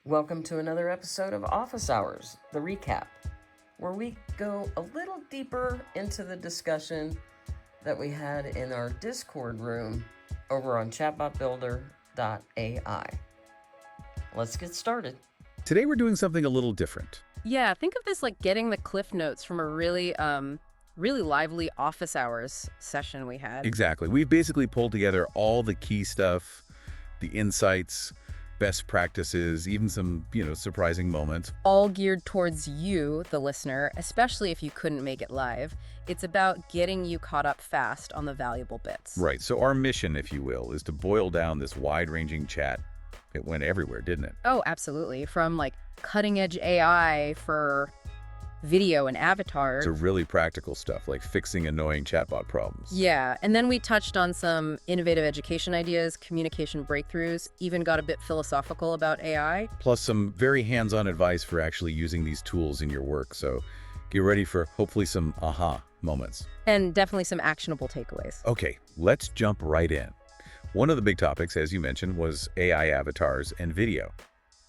Welcome to another episode of Office Hours, the recap, where we go a little deeper into the discussion that we had in our Discord room over on chatbotbuilder.ai. Let's get started. Today we're doing something a little different. Yeah, think of this like getting the cliff notes from a really lively office hours session we had. Exactly. We've basically pulled together all the key stuff, the insights, best practices, even some, surprising moments. All geared towards you, the listener, especially if you couldn't make it live. It's about getting you caught up fast on the valuable bits. Right. So our mission, if you will, is to boil down this wide-ranging chat. It went everywhere, didn't it? Oh, absolutely. From like cutting-edge AI for video and avatars. To really practical stuff like fixing annoying chatbot problems. Yeah, and then we touched on some innovative education ideas, communication breakthroughs, even got a bit philosophical about AI. Plus some very hands-on advice for actually using these tools in your work. So get ready for hopefully some aha moments. And definitely some actionable takeaways. Okay, let's jump right in. One of the big topics, as you mentioned, was AI avatars and video.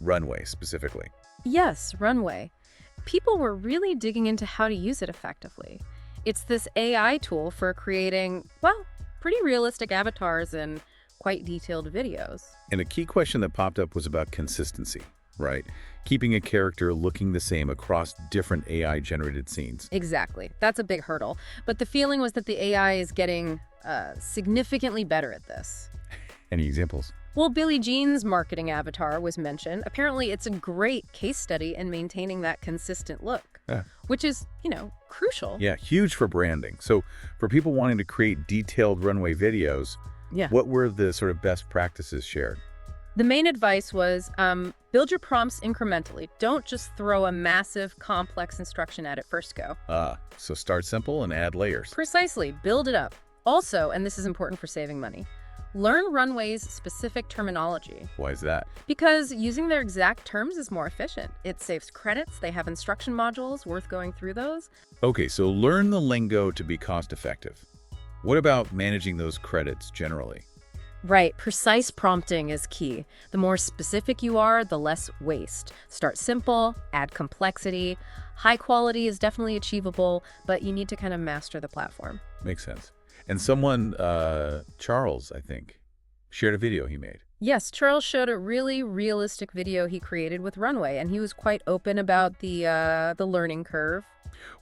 Runway, specifically. Yes, Runway. People were really digging into how to use it effectively. It's this AI tool for creating, well, pretty realistic avatars and quite detailed videos. And a key question that popped up was about consistency, right? Keeping a character looking the same across different AI-generated scenes. Exactly. That's a big hurdle. But the feeling was that the AI is getting significantly better at this. Any examples? Well, Billie Jean's marketing avatar was mentioned. Apparently, it's a great case study in maintaining that consistent look, which is, crucial. Yeah, huge for branding. So for people wanting to create detailed runway videos, what were the sort of best practices shared? The main advice was build your prompts incrementally. Don't just throw a massive, complex instruction at it first go. So start simple and add layers. Precisely. Build it up. Also, and this is important for saving money, learn Runway's specific terminology. Why is that? Because using their exact terms is more efficient. It saves credits. They have instruction modules worth going through those. Okay, so learn the lingo to be cost-effective. What about managing those credits generally? Right. Precise prompting is key. The more specific you are, the less waste. Start simple, add complexity. High quality is definitely achievable, but you need to kind of master the platform. Makes sense. And someone, Charles, I think, shared a video he made. Yes, Charles showed a really realistic video he created with Runway, and he was quite open about the learning curve.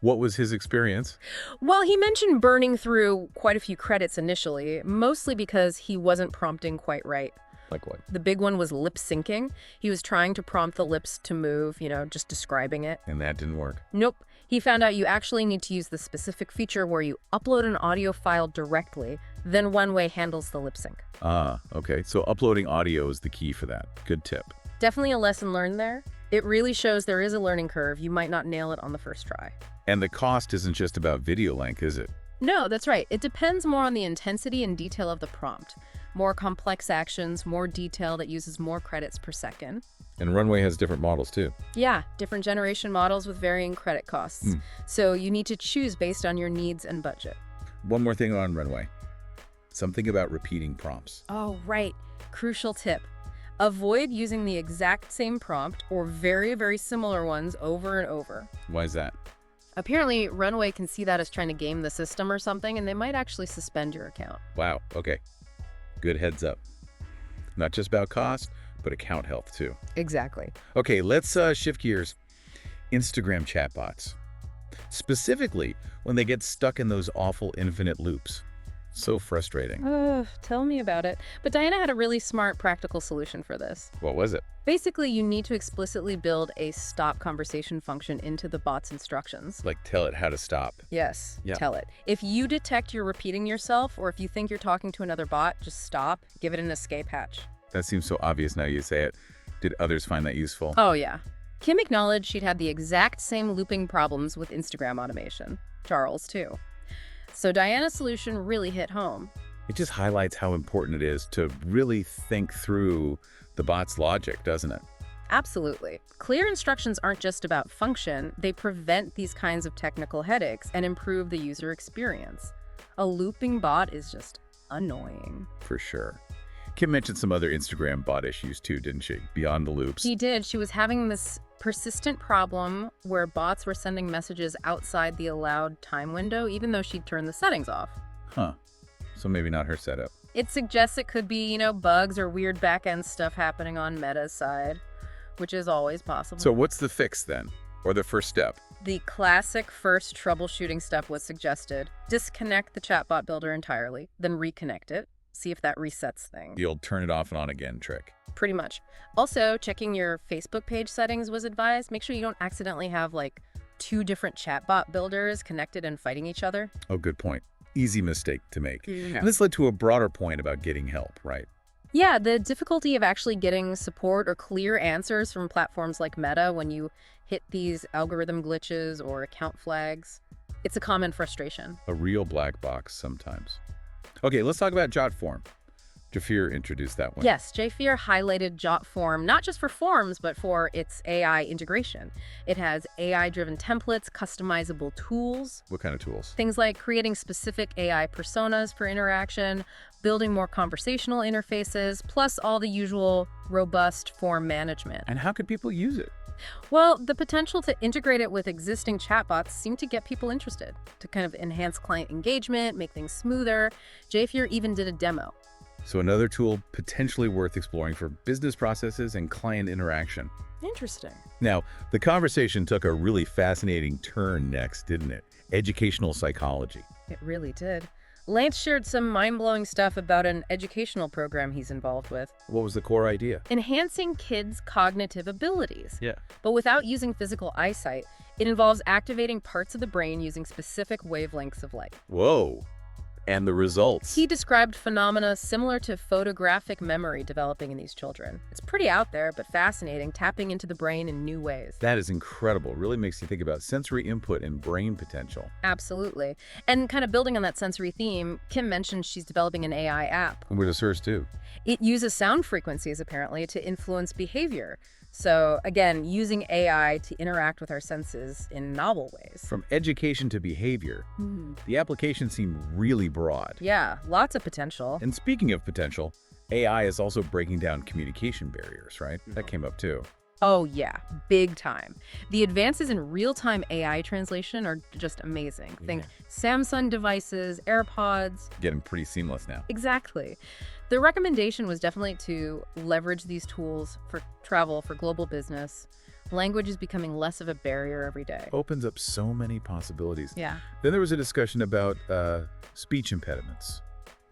What was his experience? Well, he mentioned burning through quite a few credits initially, mostly because he wasn't prompting quite right. Like what? The big one was lip syncing. He was trying to prompt the lips to move, just describing it. And that didn't work? Nope. He found out you actually need to use the specific feature where you upload an audio file directly, then Runway handles the lip sync. Okay. So uploading audio is the key for that. Good tip. Definitely a lesson learned there. It really shows there is a learning curve. You might not nail it on the first try. And the cost isn't just about video length, is it? No, that's right. It depends more on the intensity and detail of the prompt. More complex actions, more detail that uses more credits per second. And Runway has different models too. Yeah, different generation models with varying credit costs. So you need to choose based on your needs and budget. One more thing on Runway. Something about repeating prompts. Oh, right. Crucial tip. Avoid using the exact same prompt or very, very similar ones over and over. Why is that? Apparently, Runway can see that as trying to game the system or something, and they might actually suspend your account. Wow. Okay. Good heads up. Not just about cost, but account health too. Exactly. Okay, let's shift gears. Instagram chatbots. Specifically, when they get stuck in those awful infinite loops. So frustrating. Oh, tell me about it. But Diana had a really smart, practical solution for this. What was it? Basically, you need to explicitly build a stop conversation function into the bot's instructions. Like tell it how to stop. Yes, Yeah. Tell it. If you detect you're repeating yourself, or if you think you're talking to another bot, just stop, give it an escape hatch. That seems so obvious now you say it. Did others find that useful? Oh, yeah. Kim acknowledged she'd had the exact same looping problems with Instagram automation. Charles, too. So Diana's solution really hit home. It just highlights how important it is to really think through the bot's logic, doesn't it? Absolutely. Clear instructions aren't just about function, they prevent these kinds of technical headaches and improve the user experience. A looping bot is just annoying. For sure. Kim mentioned some other Instagram bot issues too, didn't she? Beyond the loops. She did. She was having this persistent problem where bots were sending messages outside the allowed time window, even though she'd turned the settings off. Huh. So maybe not her setup. It suggests it could be, bugs or weird back-end stuff happening on Meta's side, which is always possible. So what's the fix then? Or the first step? The classic first troubleshooting step was suggested. Disconnect the chatbot builder entirely, then reconnect it. See if that resets things. The old turn it off and on again trick. Pretty much. Also, checking your Facebook page settings was advised. Make sure you don't accidentally have like 2 different chatbot builders connected and fighting each other. Oh, good point. Easy mistake to make. Yeah. And this led to a broader point about getting help, right? Yeah, the difficulty of actually getting support or clear answers from platforms like Meta when you hit these algorithm glitches or account flags. It's a common frustration. A real black box sometimes. Okay, let's talk about JotForm. Jafir introduced that one. Yes, Jafir highlighted JotForm not just for forms, but for its AI integration. It has AI-driven templates, customizable tools. What kind of tools? Things like creating specific AI personas for interaction, building more conversational interfaces, plus all the usual robust form management. And how could people use it? Well, the potential to integrate it with existing chatbots seemed to get people interested, to kind of enhance client engagement, make things smoother. Jafir even did a demo. So another tool potentially worth exploring for business processes and client interaction. Interesting. Now, the conversation took a really fascinating turn next, didn't it? Educational psychology. It really did. Lance shared some mind-blowing stuff about an educational program he's involved with. What was the core idea? Enhancing kids' cognitive abilities. Yeah. But without using physical eyesight, it involves activating parts of the brain using specific wavelengths of light. Whoa. And the results. He described phenomena similar to photographic memory developing in these children. It's pretty out there, but fascinating, tapping into the brain in new ways. That is incredible. Really makes you think about sensory input and brain potential. Absolutely. And kind of building on that sensory theme, Kim mentioned she's developing an AI app. And what does hers do? It uses sound frequencies, apparently, to influence behavior. So, again, using AI to interact with our senses in novel ways. From education to behavior, the application seemed really broad. Yeah, lots of potential. And speaking of potential, AI is also breaking down communication barriers, right? That came up too. Oh yeah, big time. The advances in real-time AI translation are just amazing. Think Samsung devices, AirPods. Getting pretty seamless now. Exactly. The recommendation was definitely to leverage these tools for travel, for global business. Language is becoming less of a barrier every day. Opens up so many possibilities. Yeah. Then there was a discussion about speech impediments,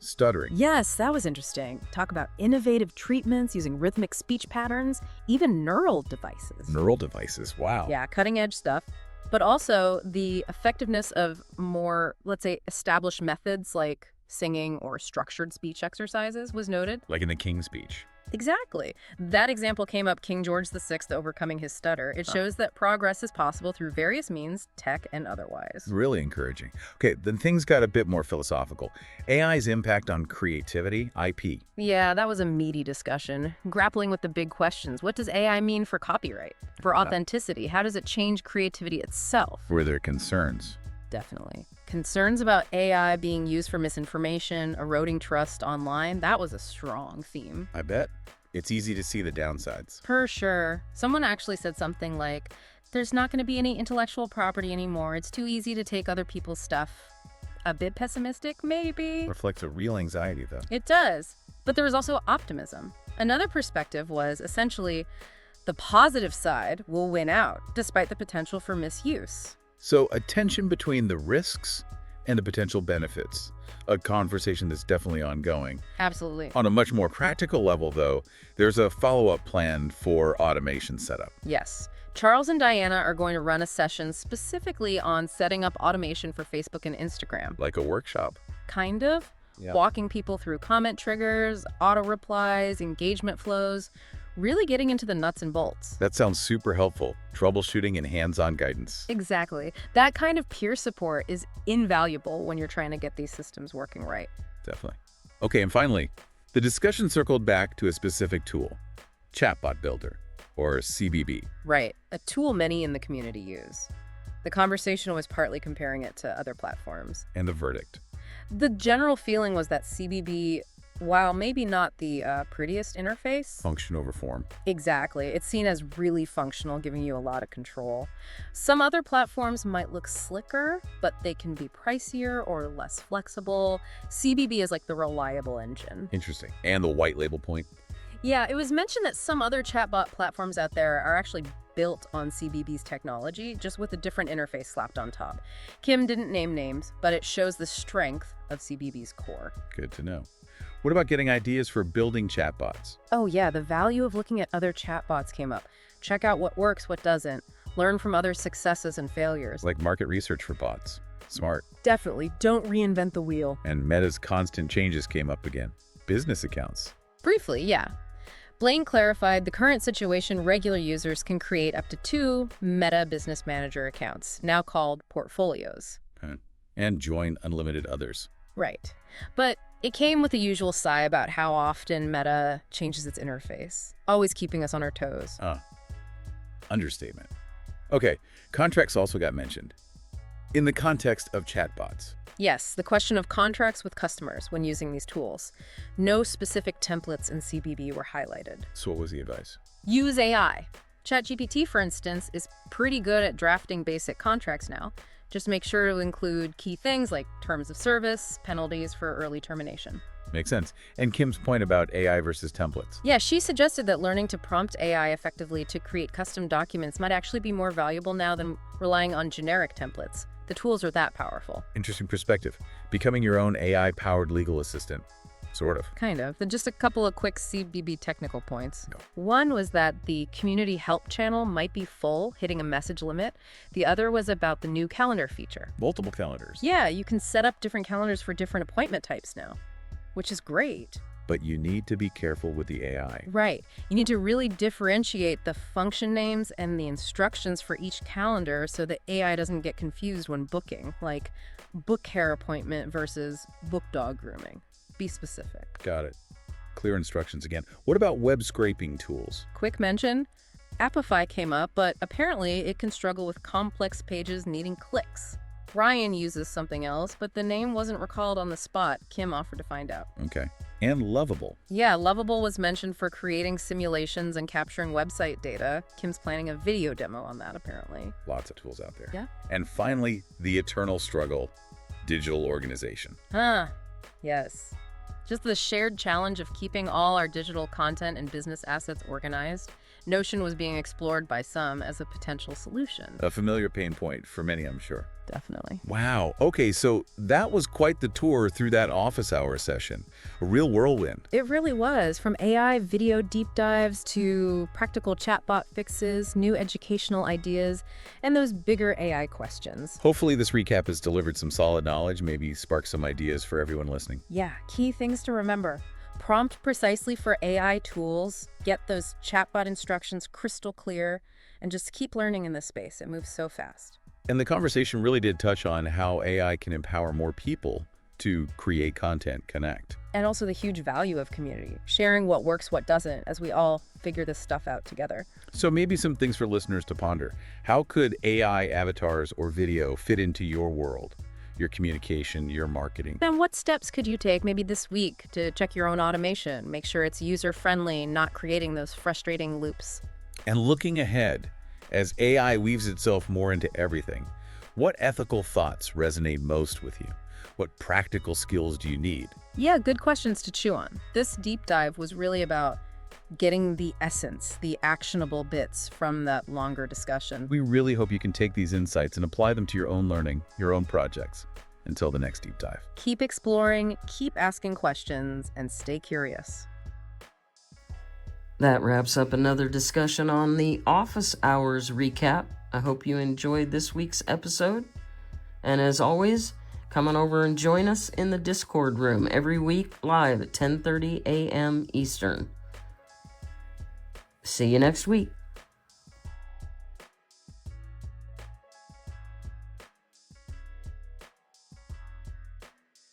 stuttering. Yes, that was interesting. Talk about innovative treatments using rhythmic speech patterns, even neural devices. Neural devices, wow. Yeah, cutting edge stuff. But also the effectiveness of more, let's say, established methods like singing or structured speech exercises was noted. Like in the King's Speech. Exactly. That example came up King George VI overcoming his stutter. It shows that progress is possible through various means, tech and otherwise. Really encouraging. Okay, then things got a bit more philosophical. AI's impact on creativity, IP. Yeah, that was a meaty discussion. Grappling with the big questions. What does AI mean for copyright? For authenticity? How does it change creativity itself? Were there concerns? Definitely. Concerns about AI being used for misinformation, eroding trust online, that was a strong theme. I bet. It's easy to see the downsides. For sure. Someone actually said something like, there's not going to be any intellectual property anymore. It's too easy to take other people's stuff. A bit pessimistic, maybe? Reflects a real anxiety, though. It does. But there was also optimism. Another perspective was essentially the positive side will win out, despite the potential for misuse. So a tension between the risks and the potential benefits. A conversation that's definitely ongoing. Absolutely. On a much more practical level, though, there's a follow-up plan for automation setup. Yes. Charles and Diana are going to run a session specifically on setting up automation for Facebook and Instagram. Like a workshop. Kind of. Yeah. Walking people through comment triggers, auto replies, engagement flows, really getting into the nuts and bolts. That sounds super helpful. Troubleshooting and hands-on guidance. Exactly. That kind of peer support is invaluable when you're trying to get these systems working right. Definitely. Okay, and finally, the discussion circled back to a specific tool, Chatbot Builder, or CBB. Right. A tool many in the community use. The conversation was partly comparing it to other platforms. And the verdict. The general feeling was that CBB while maybe not the prettiest interface, Function over form. exactly, it's seen as really functional, giving you a lot of control. Some other platforms might look slicker, but they can be pricier or less flexible. CBB is like the reliable engine. Interesting. And the white label point? Yeah, it was mentioned that some other chatbot platforms out there are actually built on CBB's technology, just with a different interface slapped on top. Kim didn't name names, but it shows the strength of CBB's core. Good to know. What about getting ideas for building chatbots? Oh yeah, the value of looking at other chatbots came up. Check out what works, what doesn't. Learn from other successes and failures. Like market research for bots. Smart. Definitely, don't reinvent the wheel. And Meta's constant changes came up again. Business accounts. Briefly, yeah. Blaine clarified the current situation, regular users can create up to 2 Meta Business Manager accounts, now called portfolios. And join unlimited others. Right. But it came with the usual sigh about how often Meta changes its interface, always keeping us on our toes. Understatement. Okay, contracts also got mentioned. In the context of chatbots. Yes, the question of contracts with customers when using these tools. No specific templates in CBB were highlighted. So what was the advice? Use AI. ChatGPT, for instance, is pretty good at drafting basic contracts now. Just make sure to include key things like terms of service, penalties for early termination. Makes sense. And Kim's point about AI versus templates. Yeah, she suggested that learning to prompt AI effectively to create custom documents might actually be more valuable now than relying on generic templates. The tools are that powerful. Interesting perspective. Becoming your own AI-powered legal assistant. Sort of. Kind of. Then just a couple of quick CBB technical points. Go. One was that the community help channel might be full, hitting a message limit. The other was about the new calendar feature. Multiple calendars. Yeah, you can set up different calendars for different appointment types now, which is great. But you need to be careful with the AI. Right. You need to really differentiate the function names and the instructions for each calendar so that AI doesn't get confused when booking, like book hair appointment versus book dog grooming. Be specific. Got it. Clear instructions again. What about web scraping tools? Quick mention, Appify came up, but apparently it can struggle with complex pages needing clicks. Ryan uses something else, but the name wasn't recalled on the spot. Kim offered to find out. Okay. And Lovable. Yeah, Lovable was mentioned for creating simulations and capturing website data. Kim's planning a video demo on that, apparently. Lots of tools out there. Yeah. And finally, the eternal struggle, digital organization. Yes. Just the shared challenge of keeping all our digital content and business assets organized. Notion was being explored by some as a potential solution. A familiar pain point for many, I'm sure. Definitely. Wow. Okay, so that was quite the tour through that office hour session. A real whirlwind. It really was. From AI video deep dives to practical chatbot fixes, new educational ideas, and those bigger AI questions. Hopefully this recap has delivered some solid knowledge, maybe sparked some ideas for everyone listening. Yeah, key things to remember. Prompt precisely for AI tools, get those chatbot instructions crystal clear, and just keep learning in this space. It moves so fast. And the conversation really did touch on how AI can empower more people to create content, connect. And also the huge value of community, sharing what works, what doesn't, as we all figure this stuff out together. So maybe some things for listeners to ponder. How could AI avatars or video fit into your world, your communication, your marketing? Then what steps could you take maybe this week to check your own automation, make sure it's user-friendly, not creating those frustrating loops? And looking ahead, as AI weaves itself more into everything, what ethical thoughts resonate most with you? What practical skills do you need? Yeah, good questions to chew on. This deep dive was really about getting the essence, the actionable bits from that longer discussion. We really hope you can take these insights and apply them to your own learning, your own projects. Until the next deep dive. Keep exploring, keep asking questions, and stay curious. That wraps up another discussion on the office hours recap. I hope you enjoyed this week's episode. And as always, come on over and join us in the Discord room every week live at 10:30 a.m. Eastern. See you next week.